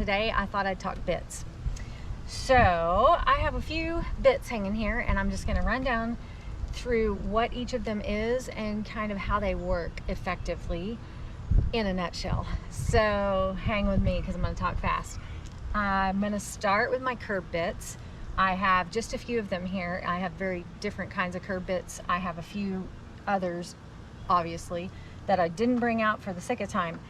today I thought I'd talk bits. So I have a few bits hanging here, and I'm just going to run down through what each of them is and kind of how they work effectively in a nutshell. So hang with me because I'm going to talk fast. I'm going to start with my curb bits. I have just a few of them here. I have very different kinds of curb bits. I have a few others, obviously, that I didn't bring out for the sake of time.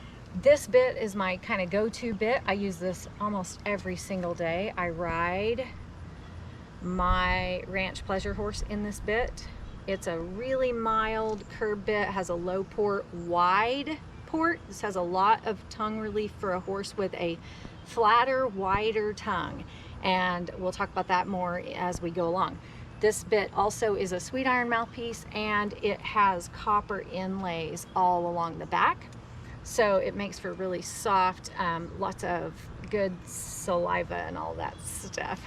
This bit is my kind of go-to bit. I use this almost every single day. I ride my ranch pleasure horse in this bit. It's a really mild curb bit, has a low port, wide port. This has a lot of tongue relief for a horse with a flatter, wider tongue. And we'll talk about that more as we go along. This bit also is a sweet iron mouthpiece, and it has copper inlays all along the back. So it makes for really soft, lots of good saliva and all that stuff.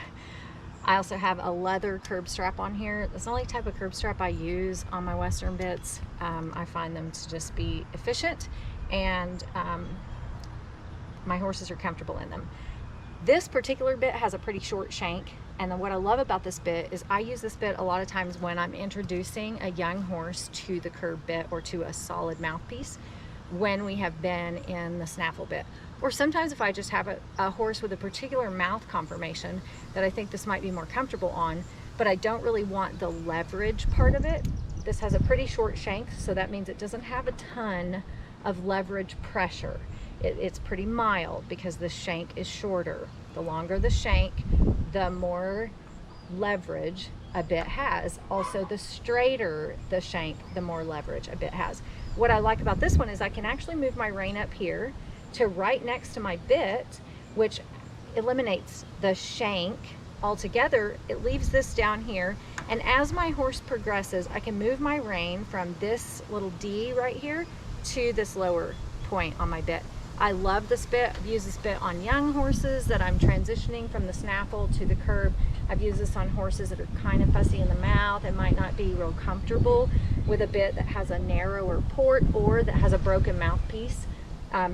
I also have a leather curb strap on here. That's the only type of curb strap I use on my Western bits. I find them to just be efficient, and my horses are comfortable in them. This particular bit has a pretty short shank, and then what I love about this bit is I use this bit a lot of times when I'm introducing a young horse to the curb bit or to a solid mouthpiece when we have been in the snaffle bit. Or sometimes if I just have a horse with a particular mouth conformation that I think this might be more comfortable on, but I don't really want the leverage part of it. This has a pretty short shank, so that means it doesn't have a ton of leverage pressure. It's pretty mild because the shank is shorter. The longer the shank, the more leverage a bit has. Also, the straighter the shank, the more leverage a bit has. What I like about this one is I can actually move my rein up here to right next to my bit, which eliminates the shank altogether. It leaves this down here, and as my horse progresses, I can move my rein from this little D right here to this lower point on my bit. I love this bit. I've used this bit on young horses that I'm transitioning from the snaffle to the curb. I've used this on horses that are kind of fussy in the mouth and might not be real comfortable with a bit that has a narrower port or that has a broken mouthpiece.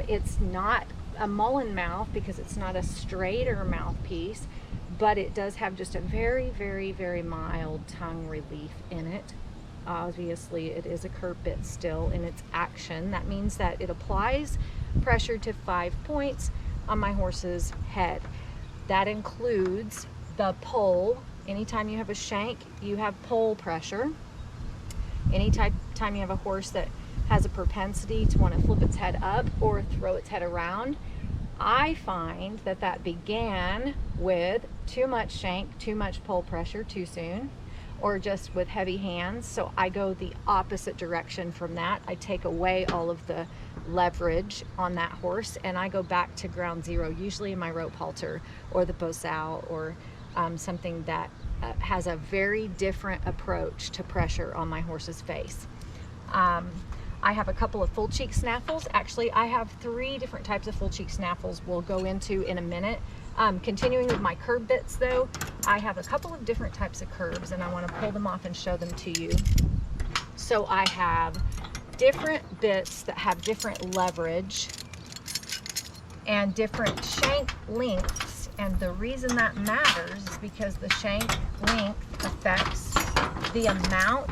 It's not a mullen mouth because it's not a straighter mouthpiece, but it does have just a very, very, very mild tongue relief in it. Obviously, it is a curb bit still in its action. That means that it applies pressure to 5 points on my horse's head. That includes the pull. Anytime you have a shank, you have pull pressure. Anytime you have a horse that has a propensity to want to flip its head up or throw its head around, I find that that began with too much shank, too much pull pressure too soon, or just with heavy hands. So I go the opposite direction from that. I take away all of the leverage on that horse, and I go back to ground zero, usually in my rope halter or the bosal, or something that has a very different approach to pressure on my horse's face. I have a couple of full cheek snaffles. Actually, I have 3 different types of full cheek snaffles we'll go into in a minute. Continuing with my curb bits though, I have a couple of different types of curbs, and I want to pull them off and show them to you. So I have different bits that have different leverage and different shank lengths, and the reason that matters is because the shank length affects the amount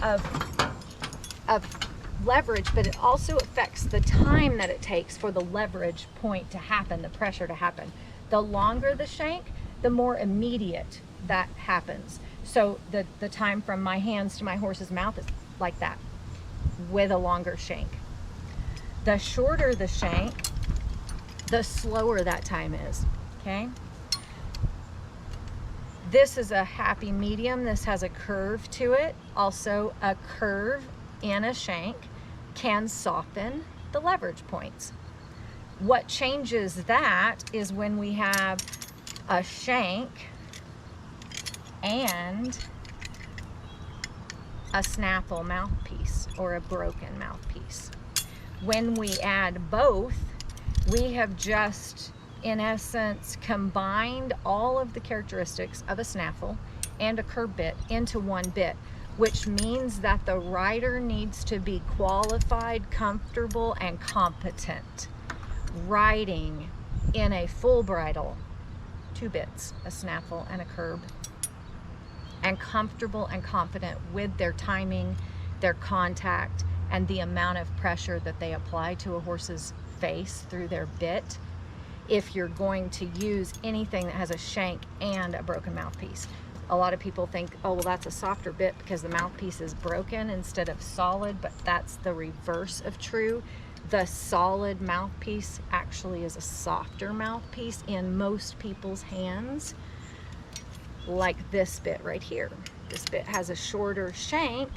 of leverage, but it also affects the time that it takes for the leverage point to happen, the pressure to happen. The longer the shank, the more immediate that happens. So the time from my hands to my horse's mouth is like that, with a longer shank. The shorter the shank, the slower that time is, okay? This is a happy medium. This has a curve to it. Also, a curve in a shank can soften the leverage points. What changes that is when we have a shank and a snaffle mouthpiece or a broken mouthpiece. When we add both, we have just, in essence, combined all of the characteristics of a snaffle and a curb bit into one bit, which means that the rider needs to be qualified, comfortable, and competent riding in a full bridle, 2 bits, a snaffle and a curb, and comfortable and confident with their timing, their contact, and the amount of pressure that they apply to a horse's face through their bit, if you're going to use anything that has a shank and a broken mouthpiece. A lot of people think, oh, well, that's a softer bit because the mouthpiece is broken instead of solid, but that's the reverse of true. The solid mouthpiece actually is a softer mouthpiece in most people's hands, like this bit right here. This bit has a shorter shank,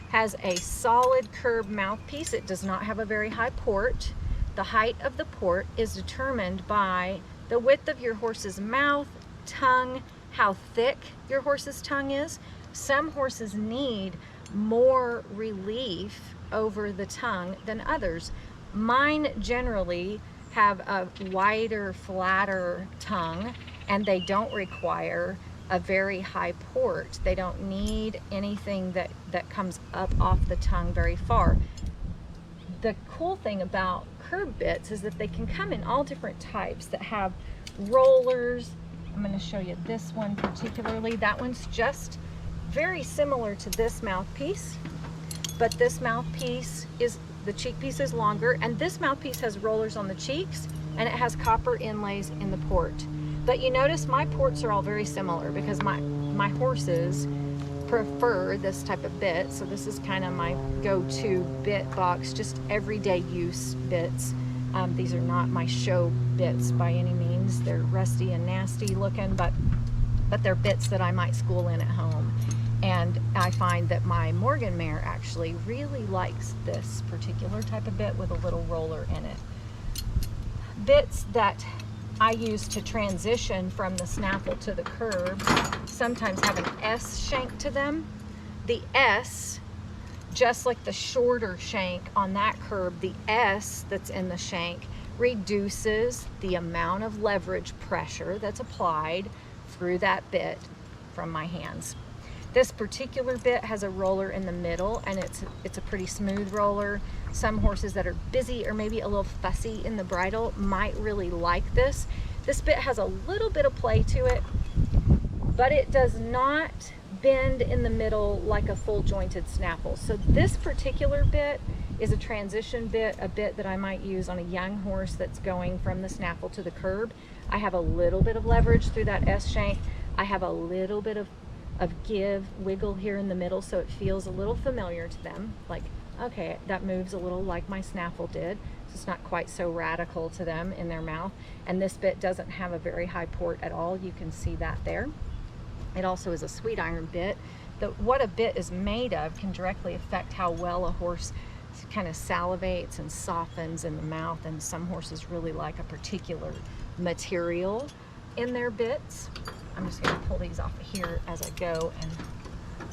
has a solid curb mouthpiece. It does not have a very high port. The height of the port is determined by the width of your horse's mouth, tongue, how thick your horse's tongue is. Some horses need more relief over the tongue than others. Mine generally have a wider, flatter tongue, and they don't require a very high port. They don't need anything that comes up off the tongue very far. The cool thing about curb bits is that they can come in all different types that have rollers. I'm going to show you this one particularly. That one's just very similar to this mouthpiece, but this mouthpiece is, the cheek piece is longer, and this mouthpiece has rollers on the cheeks, and it has copper inlays in the port. But you notice my ports are all very similar because my horses prefer this type of bit. So this is kind of my go-to bit box, just everyday use bits. These are not my show bits by any means. They're rusty and nasty looking, but they're bits that I might school in at home. And I find that my Morgan mare actually really likes this particular type of bit with a little roller in it. Bits that I use to transition from the snaffle to the curb sometimes have an S shank to them. The S, just like the shorter shank on that curb, the S that's in the shank reduces the amount of leverage pressure that's applied through that bit from my hands. This particular bit has a roller in the middle, and it's a pretty smooth roller. Some horses that are busy or maybe a little fussy in the bridle might really like this. This bit has a little bit of play to it, but it does not bend in the middle like a full jointed snaffle. So this particular bit is a transition bit, a bit that I might use on a young horse that's going from the snaffle to the curb. I have a little bit of leverage through that S shank. I have a little bit of wiggle here in the middle, so it feels a little familiar to them. Like, okay, that moves a little like my snaffle did. So it's not quite so radical to them in their mouth. And this bit doesn't have a very high port at all. You can see that there. It also is a sweet iron bit. What a bit is made of can directly affect how well a horse kind of salivates and softens in the mouth, and some horses really like a particular material in their bits. I'm just going to pull these off of here as I go and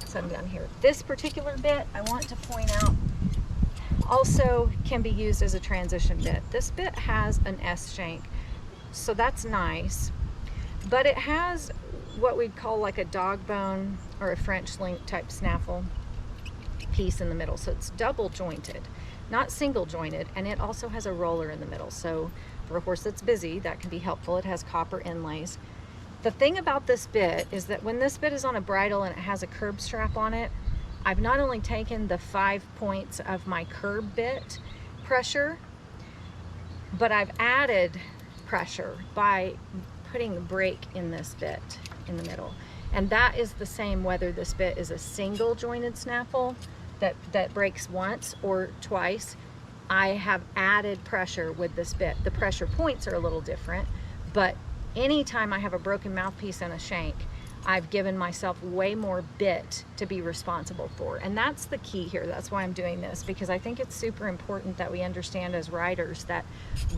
set them down here. This particular bit, I want to point out, also can be used as a transition bit. This bit has an S shank, so that's nice, but it has what we'd call like a dog bone or a French link type snaffle piece in the middle. So it's double jointed, not single jointed, and it also has a roller in the middle. So for a horse that's busy, that can be helpful. It has copper inlays. The thing about this bit is that when this bit is on a bridle and it has a curb strap on it, I've not only taken the 5 points of my curb bit pressure, but I've added pressure by putting a brake in this bit in the middle. And that is the same whether this bit is a single jointed snaffle that breaks once or twice. I have added pressure with this bit. The pressure points are a little different, but anytime I have a broken mouthpiece and a shank, I've given myself way more bit to be responsible for. And that's the key here. That's why I'm doing this, because I think it's super important that we understand as riders that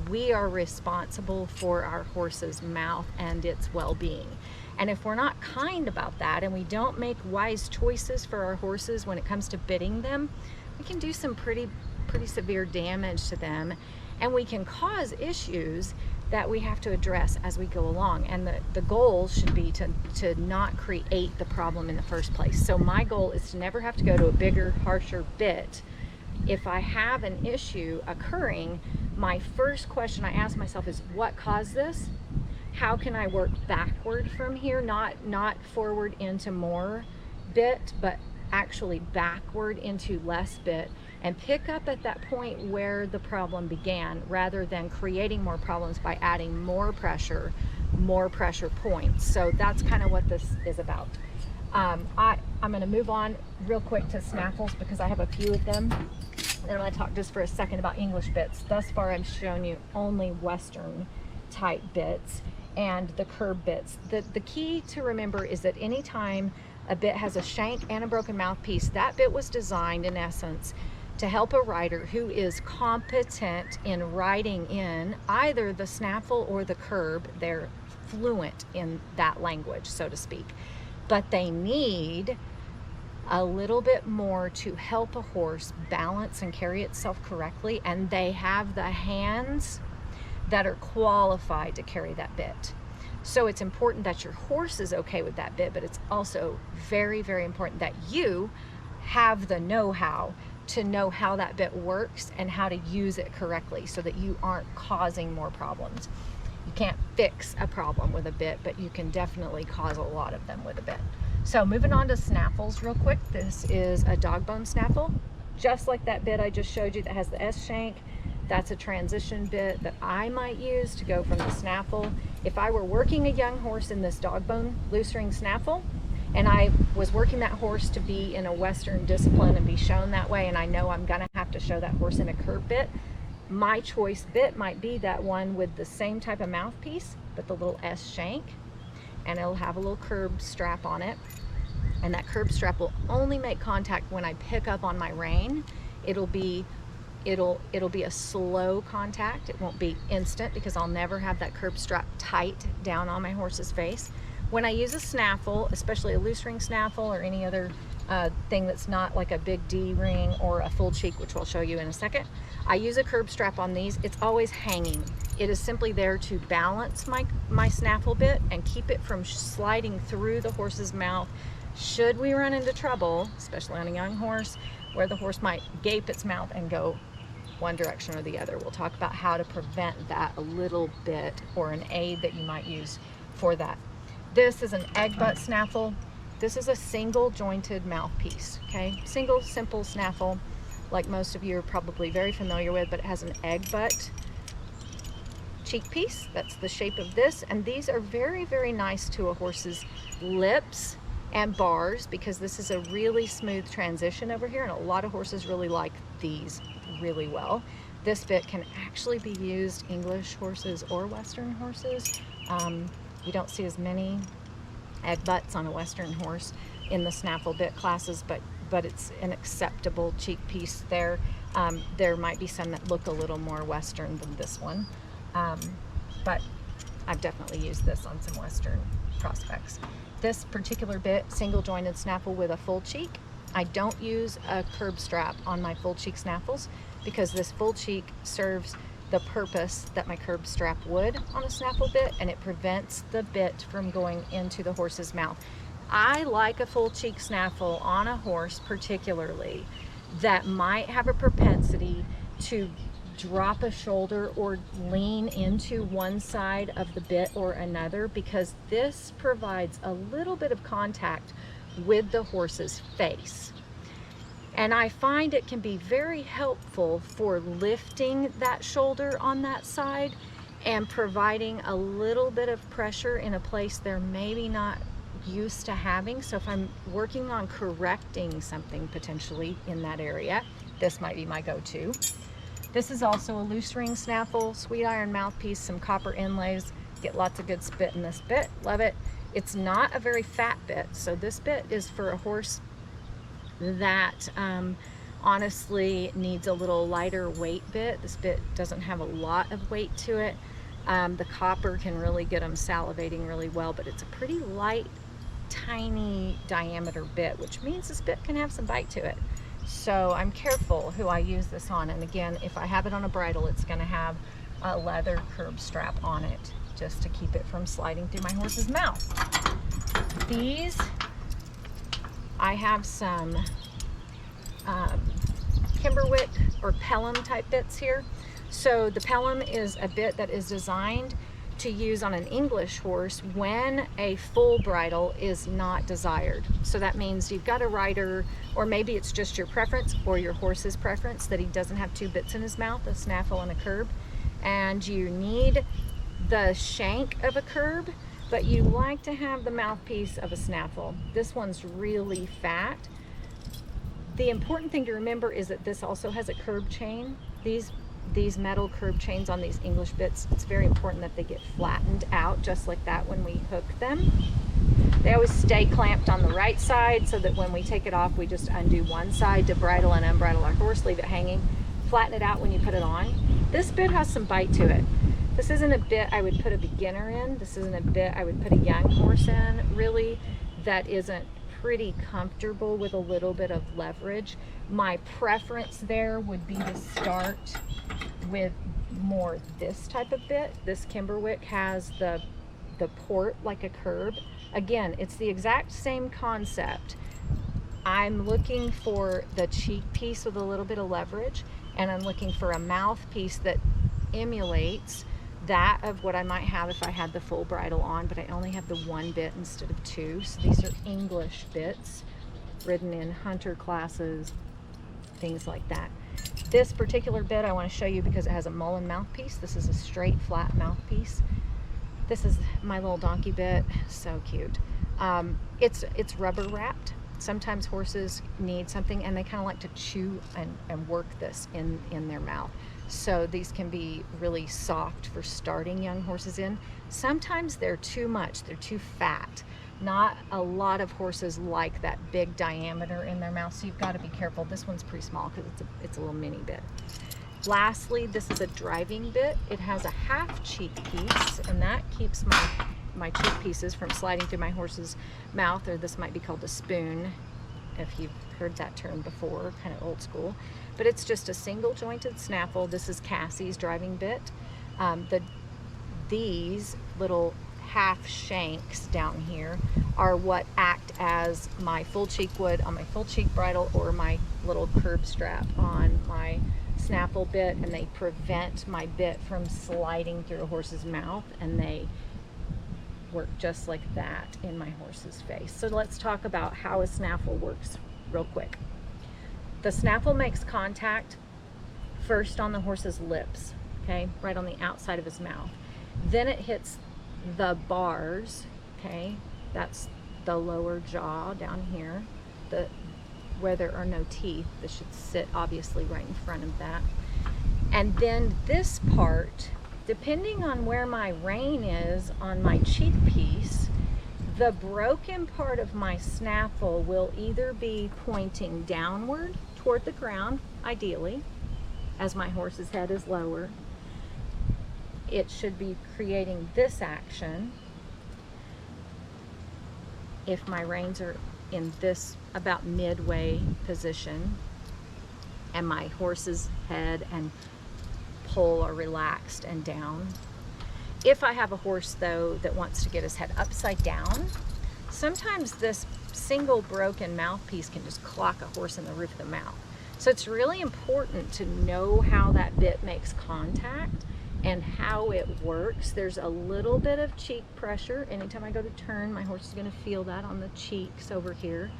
we are responsible for our horse's mouth and its well-being. And if we're not kind about that and we don't make wise choices for our horses when it comes to bitting them, we can do some pretty severe damage to them, and we can cause issues that we have to address as we go along. And the goal should be to not create the problem in the first place. So my goal is to never have to go to a bigger, harsher bit. If I have an issue occurring, my first question I ask myself is, what caused this? How can I work backward from here? Not forward into more bit, but actually backward into less bit, and pick up at that point where the problem began, rather than creating more problems by adding more pressure points. So that's kind of what this is about. I'm going to move on real quick to snaffles because I have a few of them. And I'm going to talk just for a second about English bits. Thus far I've shown you only Western type bits and the curb bits. The key to remember is that anytime a bit has a shank and a broken mouthpiece, that bit was designed in essence to help a rider who is competent in riding in either the snaffle or the curb. They're fluent in that language, so to speak, but they need a little bit more to help a horse balance and carry itself correctly, and they have the hands that are qualified to carry that bit. So it's important that your horse is okay with that bit, but it's also very, very important that you have the know-how to know how that bit works and how to use it correctly so that you aren't causing more problems. You can't fix a problem with a bit, but you can definitely cause a lot of them with a bit. So moving on to snaffles real quick. This is a dog bone snaffle, just like that bit I just showed you that has the S shank. That's a transition bit that I might use to go from the snaffle. If I were working a young horse in this dog bone loose ring snaffle, and I was working that horse to be in a Western discipline and be shown that way, and I know I'm gonna have to show that horse in a curb bit, my choice bit might be that one with the same type of mouthpiece, but the little S shank, and it'll have a little curb strap on it. And that curb strap will only make contact when I pick up on my rein. It'll be a slow contact. It won't be instant because I'll never have that curb strap tight down on my horse's face. When I use a snaffle, especially a loose ring snaffle or any other thing that's not like a big D ring or a full cheek, which I'll show you in a second, I use a curb strap on these. It's always hanging. It is simply there to balance my snaffle bit and keep it from sliding through the horse's mouth should we run into trouble, especially on a young horse, where the horse might gape its mouth and go one direction or the other. We'll talk about how to prevent that a little bit, or an aid that you might use for that. This is an egg butt snaffle. This is a single jointed mouthpiece, okay? Single, simple snaffle, like most of you are probably very familiar with, but it has an egg butt cheek piece. That's the shape of this, and these are very, very nice to a horse's lips and bars because this is a really smooth transition over here, and a lot of horses really like these really well. This bit can actually be used English horses or Western horses. You don't see as many egg butts on a Western horse in the snaffle bit classes, but it's an acceptable cheek piece there. There might be some that look a little more Western than this one, but I've definitely used this on some Western prospects. This particular bit, single jointed snaffle with a full cheek. I don't use a curb strap on my full cheek snaffles because this full cheek serves the purpose that my curb strap would on a snaffle bit, and it prevents the bit from going into the horse's mouth. I like a full cheek snaffle on a horse particularly that might have a propensity to drop a shoulder or lean into one side of the bit or another, because this provides a little bit of contact with the horse's face. And I find it can be very helpful for lifting that shoulder on that side and providing a little bit of pressure in a place they're maybe not used to having. So if I'm working on correcting something potentially in that area, this might be my go-to. This is also a loose ring snaffle, sweet iron mouthpiece, some copper inlays. Get lots of good spit in this bit, love it. It's not a very fat bit, so this bit is for a horse that honestly needs a little lighter weight bit. This bit doesn't have a lot of weight to it. The copper can really get them salivating really well, but it's a pretty light, tiny diameter bit, which means this bit can have some bite to it. So I'm careful who I use this on, and again, if I have it on a bridle, it's going to have a leather curb strap on it just to keep it from sliding through my horse's mouth. These, I have some Kimberwick or Pelham type bits here. So the Pelham is a bit that is designed to use on an English horse when a full bridle is not desired. So that means you've got a rider, or maybe it's just your preference or your horse's preference that he doesn't have two bits in his mouth, a snaffle and a curb, and you need the shank of a curb, but you like to have the mouthpiece of a snaffle. This one's really fat. The important thing to remember is that this also has a curb chain. These metal curb chains on these English bits, it's very important that they get flattened out just like that when we hook them. They always stay clamped on the right side so that when we take it off, we just undo one side to bridle and unbridle our horse, leave it hanging, flatten it out when you put it on. This bit has some bite to it. This isn't a bit I would put a beginner in. This isn't a bit I would put a young horse in, really, that isn't pretty comfortable with a little bit of leverage. My preference there would be to start with more this type of bit. This Kimberwick has the port like a curb. Again, it's the exact same concept. I'm looking for the cheek piece with a little bit of leverage, and I'm looking for a mouthpiece that emulates that of what I might have if I had the full bridle on, but I only have the one bit instead of two. So these are English bits, ridden in hunter classes, things like that. This particular bit I want to show you because it has a mullen mouthpiece. This is a straight flat mouthpiece. This is my little donkey bit, so cute. It's rubber wrapped. Sometimes horses need something and they kind of like to chew and work this in their mouth. So these can be really soft for starting young horses in. Sometimes they're too much, they're too fat. Not a lot of horses like that big diameter in their mouth, so you've got to be careful. This one's pretty small because it's a little mini bit. Lastly, this is a driving bit. It has a half cheek piece, and that keeps my cheek pieces from sliding through my horse's mouth, or this might be called a spoon if you've heard that term before, kind of old school. But it's just a single jointed snaffle. This is Cassie's driving bit. These little half shanks down here are what act as my full cheek wood on my full cheek bridle, or my little curb strap on my Snaffle bit, and they prevent my bit from sliding through a horse's mouth, and they work just like that in my horse's face. So let's talk about how a snaffle works real quick. The snaffle makes contact first on the horse's lips, okay, right on the outside of his mouth. Then it hits the bars, okay, that's the lower jaw down here, where there are no teeth. This should sit obviously right in front of that. And then this part, depending on where my rein is on my cheek piece, the broken part of my snaffle will either be pointing downward toward the ground, ideally, as my horse's head is lower. It should be creating this action if my reins are in this about midway position and my horse's head and poll are relaxed and down. If I have a horse though that wants to get his head upside down, sometimes this single broken mouthpiece can just clock a horse in the roof of the mouth. So it's really important to know how that bit makes contact and how it works. There's a little bit of cheek pressure. Anytime I go to turn, my horse is going to feel that on the cheeks over here,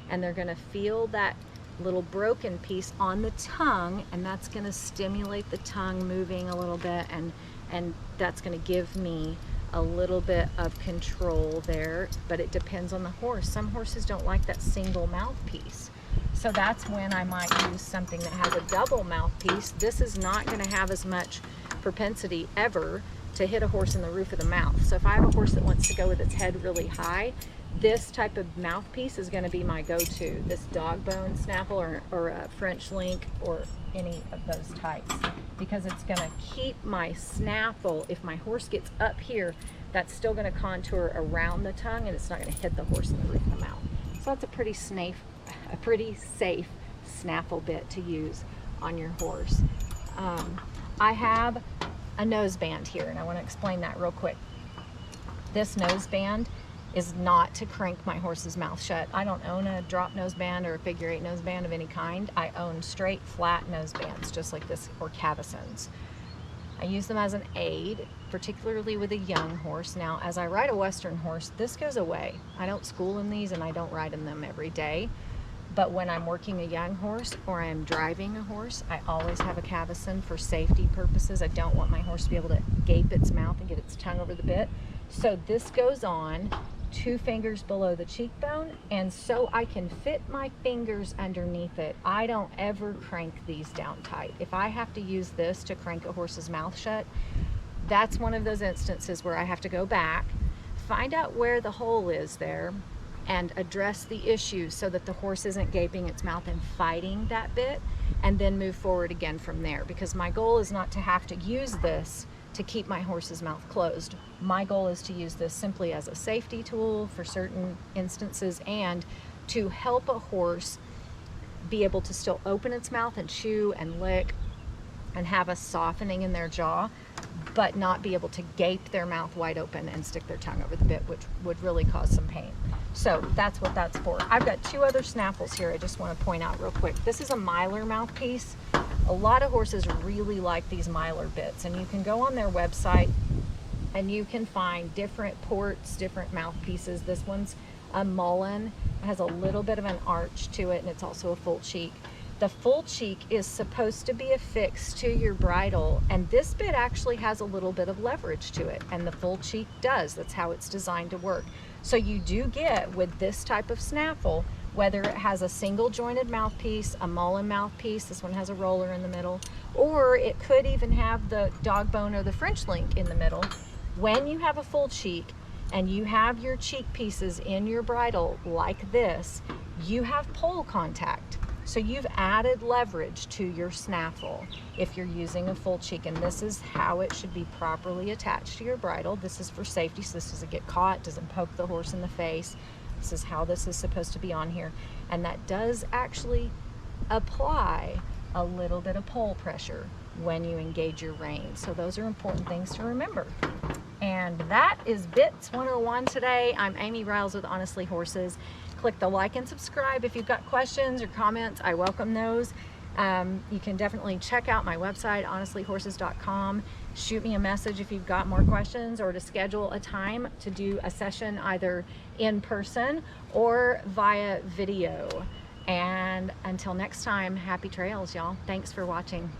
and they're going to feel that little broken piece on the tongue, and that's going to stimulate the tongue moving a little bit, and that's going to give me a little bit of control there, but it depends on the horse. Some horses don't like that single mouthpiece. So that's when I might use something that has a double mouthpiece. This is not going to have as much propensity ever to hit a horse in the roof of the mouth. So if I have a horse that wants to go with its head really high, this type of mouthpiece is going to be my go-to. This dog bone snaffle or a French link or any of those types, because it's going to keep my snaffle, if my horse gets up here, that's still going to contour around the tongue and it's not going to hit the horse in the roof of the mouth. So that's a pretty safe snaffle bit to use on your horse. I have a noseband here, and I want to explain that real quick. This noseband is not to crank my horse's mouth shut. I don't own a drop noseband or a figure 8 noseband of any kind. I own straight flat nosebands just like this, or cavesons. I use them as an aid, particularly with a young horse. Now, as I ride a Western horse, this goes away. I don't school in these and I don't ride in them every day. But when I'm working a young horse or I'm driving a horse, I always have a cavesson for safety purposes. I don't want my horse to be able to gape its mouth and get its tongue over the bit. So this goes on 2 fingers below the cheekbone, and so I can fit my fingers underneath it. I don't ever crank these down tight. If I have to use this to crank a horse's mouth shut, that's one of those instances where I have to go back, find out where the hole is there, and address the issue so that the horse isn't gaping its mouth and fighting that bit, and then move forward again from there. Because my goal is not to have to use this to keep my horse's mouth closed. My goal is to use this simply as a safety tool for certain instances, and to help a horse be able to still open its mouth and chew and lick and have a softening in their jaw, but not be able to gape their mouth wide open and stick their tongue over the bit, which would really cause some pain. So that's what that's for. I've got 2 other Snaffles here I just want to point out real quick. This is a Myler mouthpiece. A lot of horses really like these Myler bits, and you can go on their website and you can find different ports, different mouthpieces. This one's a mullen. It has a little bit of an arch to it, and it's also a full cheek. The full cheek is supposed to be affixed to your bridle, and this bit actually has a little bit of leverage to it, and the full cheek does. That's how it's designed to work. So you do get, with this type of snaffle, whether it has a single jointed mouthpiece, a mullen mouthpiece, this one has a roller in the middle, or it could even have the dog bone or the French link in the middle. When you have a full cheek and you have your cheek pieces in your bridle like this, you have pole contact. So you've added leverage to your snaffle if you're using a full cheek, and this is how it should be properly attached to your bridle. This is for safety, so this doesn't get caught, doesn't poke the horse in the face. This is how this is supposed to be on here. And that does actually apply a little bit of pole pressure when you engage your rein. So those are important things to remember. And that is Bits 101 today. I'm Amy Riles with Honestly Horses. Click the like and subscribe if you've got questions or comments. I welcome those. You can definitely check out my website, honestlyhorses.com. Shoot me a message if you've got more questions, or to schedule a time to do a session either in person or via video. And until next time, happy trails, y'all. Thanks for watching.